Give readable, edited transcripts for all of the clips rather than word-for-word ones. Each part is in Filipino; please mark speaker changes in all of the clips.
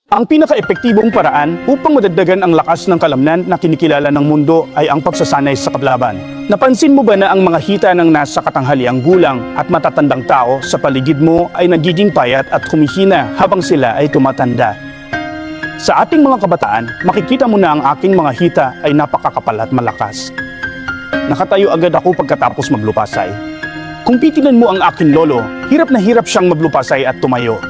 Speaker 1: Ang pinaka-epektibong paraan upang madagdagan ang lakas ng kalamnan na kinikilala ng mundo ay ang pagsasanay sa paglaban. Napansin mo ba na ang mga hita ng nasa katanghaliang gulang at matatandang tao sa paligid mo ay nagiging payat at humihina habang sila ay tumatanda? Sa ating mga kabataan, makikita mo na ang aking mga hita ay napakakapal at malakas. Nakatayo agad ako pagkatapos maglupasay. Kung titinan mo ang aking lolo, hirap na hirap siyang maglupasay at tumayo.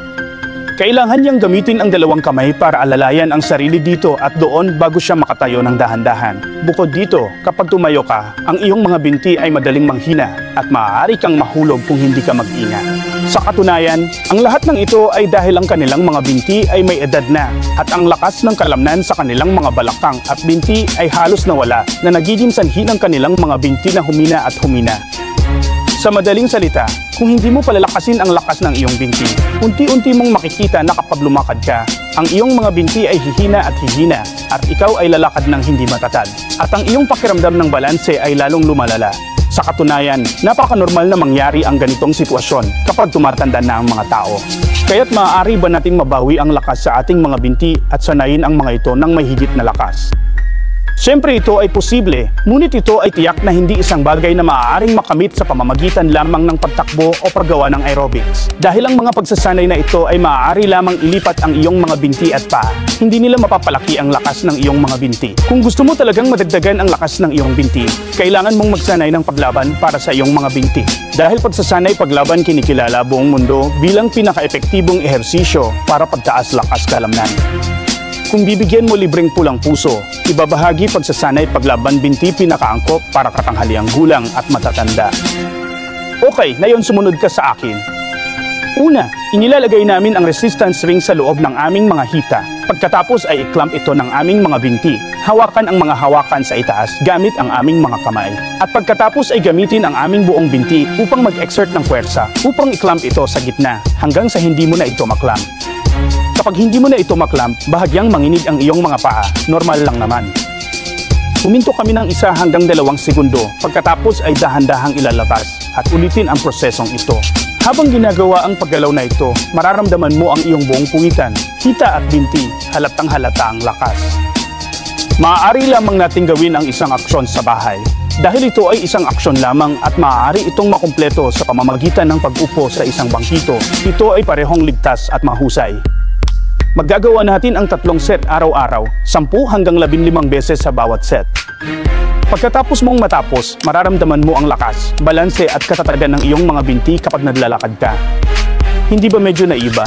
Speaker 1: Kailangan niyang gamitin ang dalawang kamay para alalayan ang sarili dito at doon bago siya makatayo ng dahan-dahan. Bukod dito, kapag tumayo ka, ang iyong mga binti ay madaling manghina at maaari kang mahulog kung hindi ka mag-ingat. Sa katunayan, ang lahat ng ito ay dahil ang kanilang mga binti ay may edad na at ang lakas ng kalamnan sa kanilang mga balakang at binti ay halos nawala na nagiging sanhi ng kanilang mga binti na humina at humina. Sa madaling salita, kung hindi mo palalakasin ang lakas ng iyong binti, unti-unti mong makikita na kapag lumakad ka, ang iyong mga binti ay hihina at ikaw ay lalakad ng hindi matatag. At ang iyong pakiramdam ng balanse ay lalong lumalala. Sa katunayan, napaka-normal na mangyari ang ganitong sitwasyon kapag tumatanda na ang mga tao. Kaya't maaari ba nating mabawi ang lakas sa ating mga binti at sanayin ang mga ito ng may higit na lakas? Siyempre ito ay posible, ngunit ito ay tiyak na hindi isang bagay na maaaring makamit sa pamamagitan lamang ng pagtakbo o paggawa ng aerobics. Dahil ang mga pagsasanay na ito ay maaari lamang ilipat ang iyong mga binti at paa, hindi nila mapapalaki ang lakas ng iyong mga binti. Kung gusto mo talagang madagdagan ang lakas ng iyong binti, kailangan mong magsanay ng paglaban para sa iyong mga binti. Dahil pagsasanay paglaban kinikilala buong mundo bilang pinaka-epektibong ehersisyo para pagtaas lakas kalamnan. Kung bibigyan mo libreng pulang puso, ibabahagi pagsasanay paglaban binti pinakaangkop para katanghaliang gulang at matatanda. Okay, ngayon sumunod ka sa akin. Una, inilalagay namin ang resistance ring sa loob ng aming mga hita. Pagkatapos ay i-clamp ito ng aming mga binti. Hawakan ang mga hawakan sa itaas gamit ang aming mga kamay. At pagkatapos ay gamitin ang aming buong binti upang mag-exert ng puwersa upang i-clamp ito sa gitna hanggang sa hindi mo na ito maklamp. Kapag hindi mo na ito maklamp, bahagyang manginig ang iyong mga paa, normal lang naman. Huminto kami ng 1 hanggang 2 segundo, pagkatapos ay dahan-dahang ilalabas at ulitin ang prosesong ito. Habang ginagawa ang paggalaw na ito, mararamdaman mo ang iyong buong puwitan, hita at binti, halatang halata ang lakas. Maaari lamang nating gawin ang isang aksyon sa bahay. Dahil ito ay isang aksyon lamang at maaari itong makumpleto sa pamamagitan ng pag-upo sa isang bangkito, ito ay parehong ligtas at mahusay. Maggagawa natin ang 3 set araw-araw, 10 hanggang 15 beses sa bawat set. Pagkatapos mong matapos, mararamdaman mo ang lakas, balanse at katatagan ng iyong mga binti kapag naglalakad ka. Hindi ba medyo naiba?